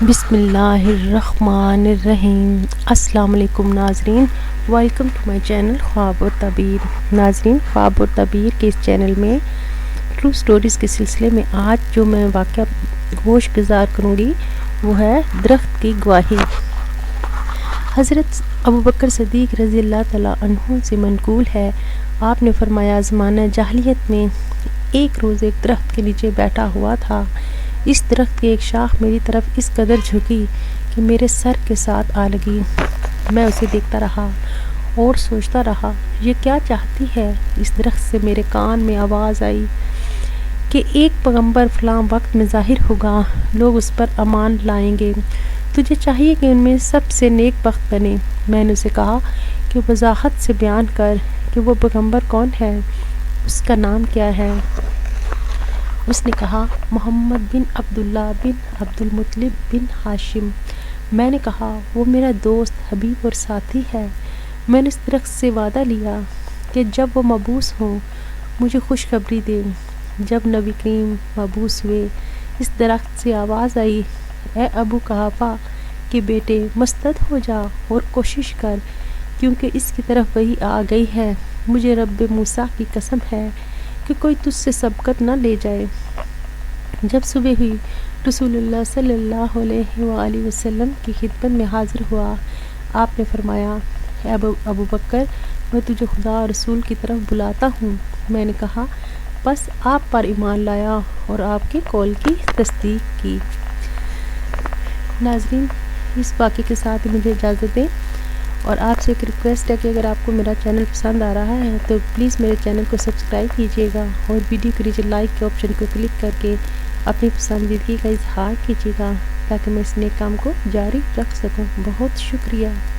بسم اللہ الرحمن الرحیم۔ السلام علیکم ناظرین، ویلکم ٹو مائی چینل خواب اور تعبیر۔ ناظرین، خواب اور تعبیر کے اس چینل میں ٹرو سٹوریز کے سلسلے میں آج جو میں واقعہ گوش گزار کروں گی وہ ہے درخت کی گواہی۔ حضرت ابوبکر صدیق رضی اللہ تعالیٰ عنہ سے منقول ہے، آپ نے فرمایا زمانہ جاہلیت میں ایک روز ایک درخت کے نیچے بیٹھا ہوا تھا۔ اس درخت کی ایک شاخ میری طرف اس قدر جھکی کہ میرے سر کے ساتھ آ لگی۔ میں اسے دیکھتا رہا اور سوچتا رہا یہ کیا چاہتی ہے۔ اس درخت سے میرے کان میں آواز آئی کہ ایک پیغمبر فلاں وقت میں ظاہر ہوگا، لوگ اس پر امان لائیں گے، تجھے چاہیے کہ ان میں سب سے نیک بخت بنے۔ میں نے اسے کہا کہ وضاحت سے بیان کر کہ وہ پیغمبر کون ہے، اس کا نام کیا ہے۔ اس نے کہا محمد بن عبداللہ بن عبد المطلب بن ہاشم۔ میں نے کہا وہ میرا دوست، حبیب اور ساتھی ہے۔ میں نے اس درخت سے وعدہ لیا کہ جب وہ مبعوث ہوں مجھے خوشخبری دے۔ جب نبی کریم مبعوث ہوئے اس درخت سے آواز آئی، اے ابو قحافہ کے بیٹے، مستعد ہو جا اور کوشش کر، کیونکہ اس کی طرف وحی آ گئی ہے۔ مجھے رب موسیٰ کی قسم ہے کہ کوئی تجھ سے سبقت نہ لے جائے۔ جب صبح ہوئی رسول اللہ صلی اللہ علیہ وآلہ وسلم کی خدمت میں حاضر ہوا۔ آپ نے فرمایا، اے ابو بکر، میں تجھے خدا اور رسول کی طرف بلاتا ہوں۔ میں نے کہا بس آپ پر ایمان لایا اور آپ کے قول کی تصدیق کی۔ ناظرین، اس واقعے کے ساتھ مجھے اجازت دیں اور آپ سے ایک ریکویسٹ ہے کہ اگر آپ کو میرا چینل پسند آ رہا ہے تو پلیز میرے چینل کو سبسکرائب کیجیے گا اور ویڈیو کے نیچے لائک کے آپشن کو کلک کر کے اپنی پسندیدگی کا اظہار کیجیے گا تاکہ میں اس نیک کام کو جاری رکھ سکوں۔ بہت شکریہ۔